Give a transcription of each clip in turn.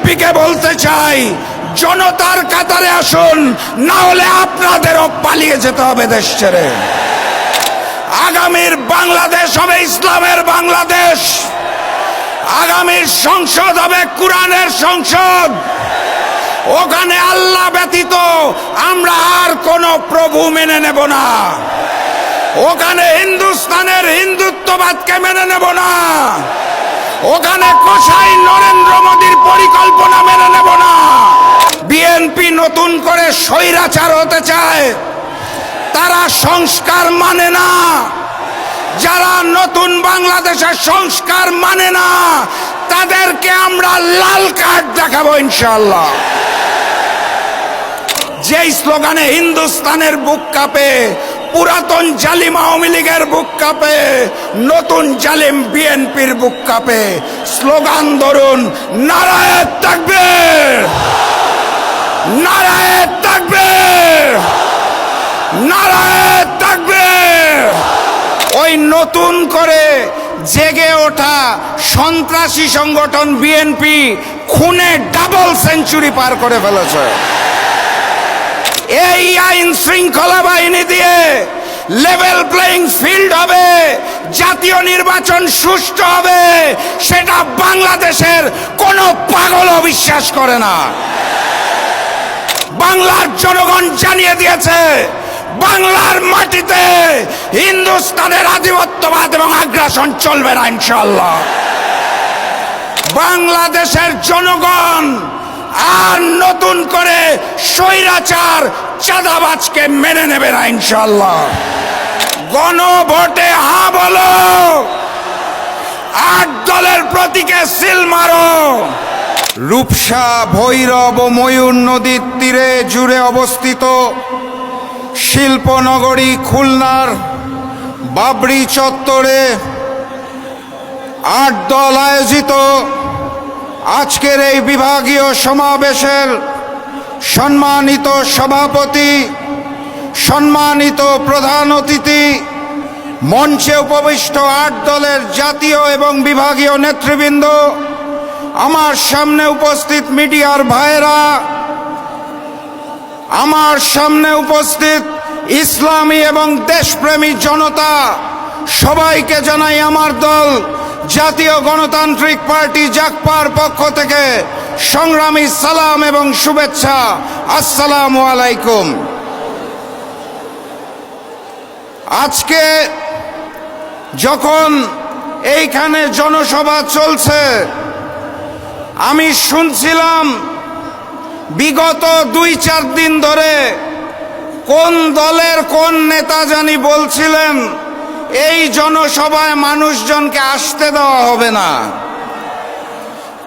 বিএনপিকে বলতে চাই, জনতার কাতারে আসুন, না হলে আপনাদেরও পালিয়ে যেতে হবে দেশ ছেড়ে। আগামীর বাংলাদেশ হবে ইসলামের বাংলাদেশ। আগামীর সংসদ হবে কোরআনের সংসদ। ওখানে আল্লাহ ব্যতীত আমরা আর কোন প্রভু মেনে নেব না। ওখানে হিন্দুস্তানের হিন্দুত্ববাদকে মেনে নেব না। ওখানে কসাই নরেন্দ্র মোদীর পরিকল্পনা মেনে নেব না। বিএনপি নতুন করে স্বৈরাচার হতে চায়, তারা সংস্কার মানে না। যারা নতুন বাংলাদেশের সংস্কার মানে না, তাদেরকে আমরা লাল কার্ড দেখাবো ইনশাআল্লাহ। যেই স্লোগানে হিন্দুস্তানের বুক কাঁপে, পুরাতন জালিম আওয়ামী লীগের বুক কাঁপে, নতুন জালিম বিএনপির বুক কাঁপে। স্লোগান ধরুন, নারায়ে তাকবীর, নারায়ে তাকবীর, নারায়ে তাকবীর। ওই নতুন করে জেগে ওঠা সন্ত্রাসী সংগঠন বিএনপি খুনে ডাবল সেঞ্চুরি পার করে ফেলেছে। এই আইন শৃঙ্খলা বাহিনী দিয়ে লেভেল প্লেইং ফিল্ড হবে, জাতীয় নির্বাচন সুষ্ঠু হবে, সেটা বাংলাদেশের কোনো পাগলও বিশ্বাস করে না। বাংলার জনগণ জানিয়ে দিয়েছে, বাংলার মাটিতে হিন্দুস্তানের আধিপত্যবাদ এবং আগ্রাসন চলবে না ইনশাআল্লাহ। বাংলাদেশের জনগণ আর নতুন করে স্বৈরাচার চাঁদাবাজকে মেনে নেবে না ইনশাআল্লাহ। গণভোটে হ্যাঁ বলো, 8 দলের প্রতীকে সিল মারো। রূপসা, ভৈরব ও ময়ূর নদীর তীরে জুড়ে অবস্থিত শিল্পনগরী খুলনার বাবরি চত্বরে 8 দল আয়োজিত আজকের এই বিভাগীয় সমাবেশের সম্মানিত সভাপতি, সম্মানিত প্রধান অতিথি, মঞ্চে উপবিষ্ট 8 দলের জাতীয় এবং বিভাগীয় নেতৃবৃন্দ, আমার সামনে উপস্থিত মিডিয়ার ভাইয়েরা, আমার সামনে উপস্থিত ইসলামী এবং দেশপ্রেমী জনতা, সবাইকে জানাই আমার দল জাতীয় গণতান্ত্রিক পার্টি জাগপার পক্ষ থেকে সংগ্রামী সালাম এবং শুভেচ্ছা। আসসালামু আলাইকুম। আজকে যখন এইখানে জনসভা চলছে, আমি শুনছিলাম বিগত 2-4 দিন ধরে কোন দলের কোন নেতা জানি বলছিলেন এই জনসভায় মানুষজনকে আসতে দেওয়া হবে না।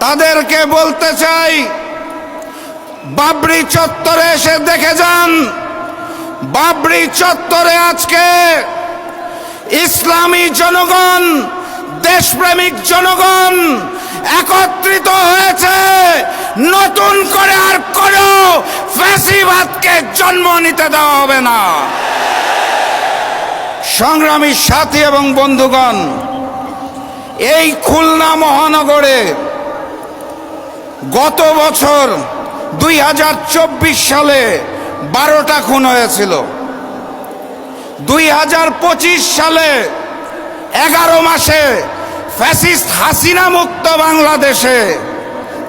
তাদেরকে বলতে চাই, বাবরি চত্বরে এসে দেখে যান। বাবরি চত্বরে আজকে ইসলামী জনগণ, দেশপ্রেমিক জনগণ একত্রিত হয়েছে। নতুন করে আর কোনো ফ্যাসিবাদকে জন্ম নিতে দেওয়া হবে না। সংগ্রামী সাথী এবং বন্ধুগণ, এই খুলনা মহানগরে গত বছর 2024 সালে 12টা খুন হয়েছিল। 2025 সালে 11 মাসে ফ্যাসিস্ট হাসিনা মুক্ত বাংলাদেশে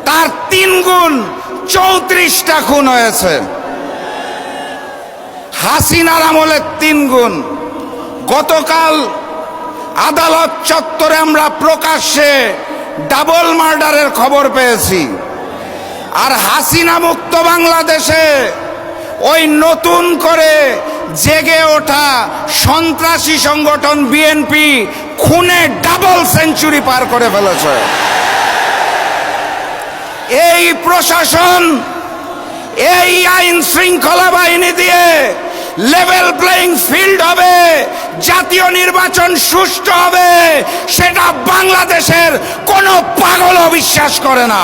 তার 3 গুণ 34টা খুন হয়েছে। হাসিনার আমলে 3 গুণ। গতকাল আদালত চত্বরে আমরা প্রকাশ্যে ডাবল মার্ডারের খবর পেয়েছি। আর হাসিনা মুক্ত বাংলাদেশে ওই নতুন করে জেগে ওঠা সন্ত্রাসী সংগঠন বিএনপি খুনে ডাবল সেঞ্চুরি পার করে ফেলেছে। এই প্রশাসন, এই আইন শৃঙ্খলা বাহিনী দিয়ে লেভেল প্লেইং ফিল্ড হবে, জাতীয় নির্বাচন সুষ্ঠু হবে, সেটা বাংলাদেশের কোনো পাগলও বিশ্বাস করে না।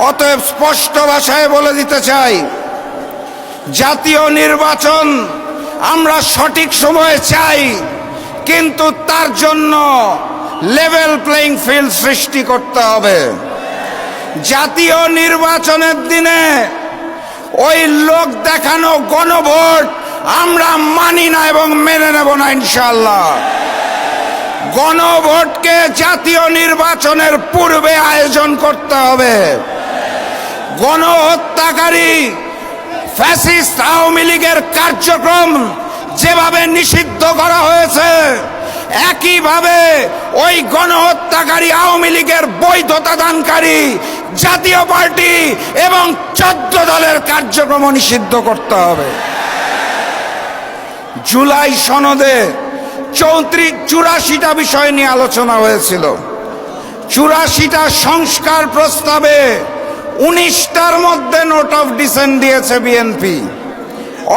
অতএব স্পষ্ট ভাষায় বলে দিতে চাই, জাতীয় নির্বাচন আমরা সঠিক সময়ে চাই, কিন্তু তার জন্য লেভেল প্লেইং ফিল্ড সৃষ্টি করতে হবে। জাতীয় নির্বাচনের দিনে ওই লোক দেখানো গণভোট আমরা মানি না এবং মেনে নেব না ইনশাআল্লাহ। গণভোটকে জাতীয় নির্বাচনের পূর্বে আয়োজন করতে হবে। গণহত্যাকারী ফ্যাসিস্ট আওয়ামী লীগের কার্যক্রম যেভাবে নিষিদ্ধ করা হয়েছে, একইভাবে ওই গণহত্যাকারী আওয়ামী লীগের বৈধতা দানকারী জাতীয় পার্টি এবং 14 দলের কার্যক্রম নিষিদ্ধ করতে হবে। জুলাই সনদে 84টা বিষয় নিয়ে আলোচনা হয়েছিল। 84টা সংস্কার প্রস্তাবে 19টার মধ্যে নোট অফ ডিসেন্ট দিয়েছে বিএনপি,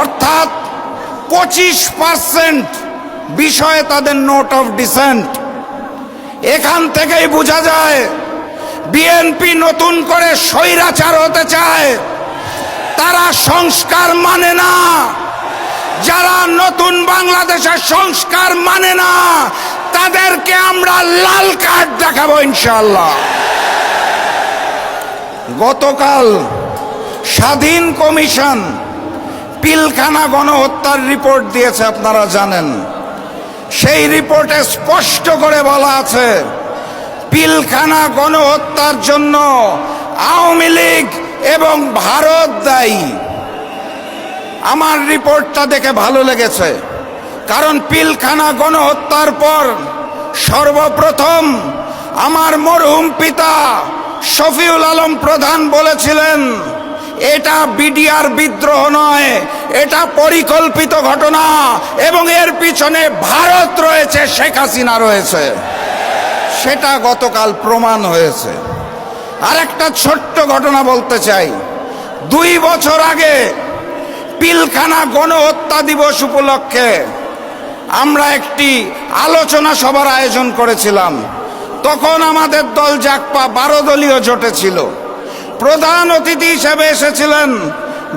অর্থাৎ 25% বিষয়ে তাদের নোট অফ ডিসেন্ট। এখান থেকেই বোঝা যায় বিএনপি নতুন করে স্বৈরাচার হতে চায়, তারা সংস্কার মানে না। যারা নতুন বাংলাদেশের সংস্কার মানে না তাদেরকে আমরা লাল কার্ড দেখাবো ইনশাআল্লাহ। গতকাল স্বাধীন কমিশন পিলখানা গণহত্যার রিপোর্ট দিয়েছে, আপনারা জানেন। সেই রিপোর্টে স্পষ্ট করে বলা আছে পিলখানা গণহত্যার জন্য আওয়ামী লীগ এবং ভারত দায়ী। আমার রিপোর্টটা দেখে ভালো লেগেছে, কারণ পিলখানা গণহত্যার পর সর্বপ্রথম আমার মরহুম পিতা শফিউল আলম প্রধান বলেছিলেন এটা বিডিআর বিদ্রোহ নয়, এটা পরিকল্পিত ঘটনা এবং এর পিছনে ভারত রয়েছে, শেখ হাসিনা রয়েছে। সেটা গতকাল প্রমাণ হয়েছে। আর একটা ছোট্ট ঘটনা বলতে চাই। 2 বছর আগে পিলখানা গণহত্যা দিবস উপলক্ষে আমরা একটি আলোচনা সভার আয়োজন করেছিলাম। তখন আমাদের দল জাগপা 12 দলীয় জোটে ছিল। প্রধান অতিথি হিসেবে এসেছিলেন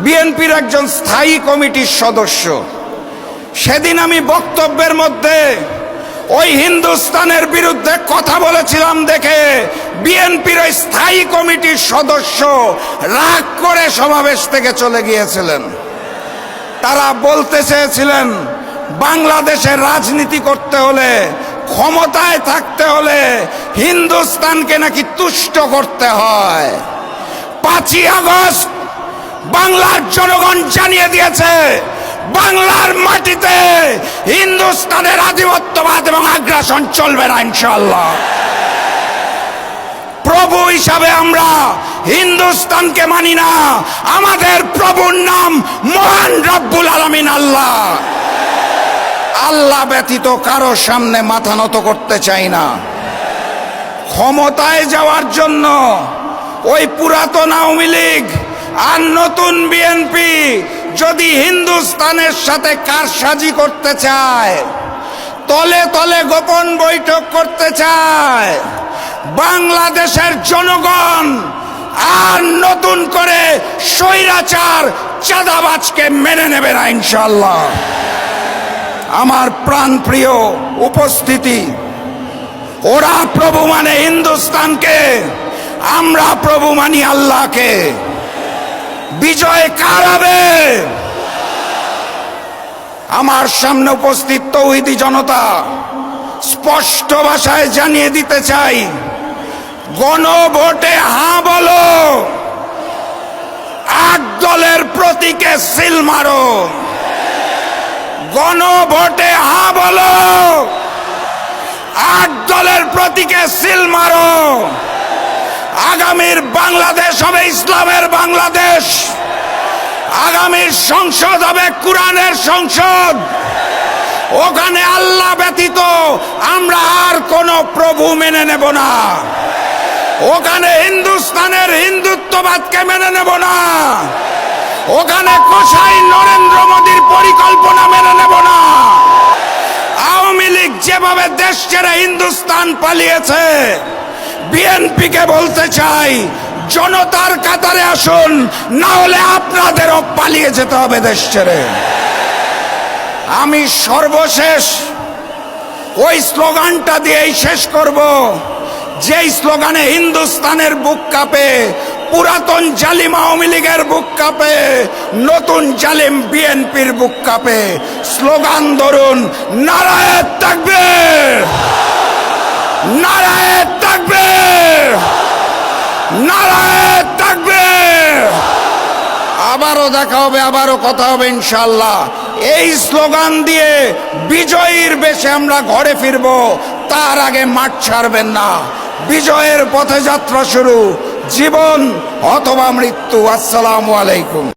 বিএনপির একজন স্থায়ী কমিটির সদস্য। সেদিন আমি বক্তব্যের মধ্যে ওই হিন্দুস্তানের বিরুদ্ধে কথা বলেছিলাম দেখে বিএনপির ওই স্থায়ী কমিটির সদস্য রাগ করে সমাবেশ থেকে চলে গিয়েছিলেন। তারা বলতে চেয়েছিলেন বাংলাদেশের রাজনীতি করতে হলে, ক্ষমতায় থাকতে হলে হিন্দুস্তানকে নাকি তুষ্ট করতে হয়। 5ই আগস্ট বাংলার জনগণ জানিয়ে দিয়েছে বাংলার মাটিতে হিন্দুস্তানের আধিপত্যবাদ এবং আগ্রাসন চলবে না ইনশাআল্লাহ। প্রভু হিসাবে আমরা হিন্দুস্তানকে মানি না, আমাদের প্রভুর নাম মহান রব্বুল আলামিন আল্লাহ। আল্লাহ ব্যতীত কারো সামনে মাথা নত করতে চাই না। ক্ষমতায় যাওয়ার জন্য ওই পুরাতন আওয়ামী লীগ আর নতুন বিএনপি যদি হিন্দুস্তানের সাথে কারসাজি করতে চায়, তলে তলে গোপন বৈঠক করতে চায়, বাংলাদেশের জনগণ আর নতুন করে স্বৈরাচার চাঁদাবাজকে মেনে নেবে না ইনশাআল্লাহ। আমার প্রাণপ্রিয় উপস্থিতি, ওরা প্রভু মানে হিন্দুস্তানকে, আমরা প্রভু মানি আল্লাহকে। বিজয় কার হবে? আমার সামনে উপস্থিত তৌহিদি জনতা, স্পষ্ট ভাষায় জানিয়ে দিতে চাই, গণভোটে হ্যাঁ বলো, 8 দলের প্রতীকে সিল মারো। গণভোটে হ্যাঁ বলো, 8 দলের প্রতীকে সিল মারো। আগামীর বাংলাদেশ হবে ইসলামের বাংলাদেশ। আগামীর সংসদ হবে কোরআনের সংসদ। ওখানে আল্লাহ ব্যতীত আমরা আর কোন প্রভু মেনে নেব না। ওখানে হিন্দুস্তানের হিন্দুত্ববাদকে মেনে নেব না। ওখানে কোষাই নরেন্দ্র মোদীর পরিকল্পনা মেনে নেব না। আওয়ামী লীগ যেভাবে দেশ ছেড়ে হিন্দুস্তান পালিয়েছে, বিএনপিকে বলতে চাই জনতার কাতারে আসুন, না হলে আপনাদেরও পালিয়ে যেতে হবে দেশ ছেড়ে। আমি সর্বশেষ ওই স্লোগানটা দিয়েই শেষ করব, যেই স্লোগানে হিন্দুস্তানের বুক কাঁপে, পুরাতন জালিম আওয়ামী লীগের বুক কাঁপে, নতুন জালিম বিএনপির বুক কাঁপে। স্লোগান ধরুন, নারায়ে তাকবীর, নারায়ে তাকবীর, নারায়ে তাকবীর। আবারও দেখা হবে, আবারও কথা হবে ইনশাআল্লাহ। এই স্লোগান দিয়ে বিজয়ীর বেশে আমরা ঘরে ফিরব, তার আগে মাঠ ছাড়বেন না। বিজয়ের পথে যাত্রা শুরু, জীবন অথবা মৃত্যু। আসসালামু আলাইকুম।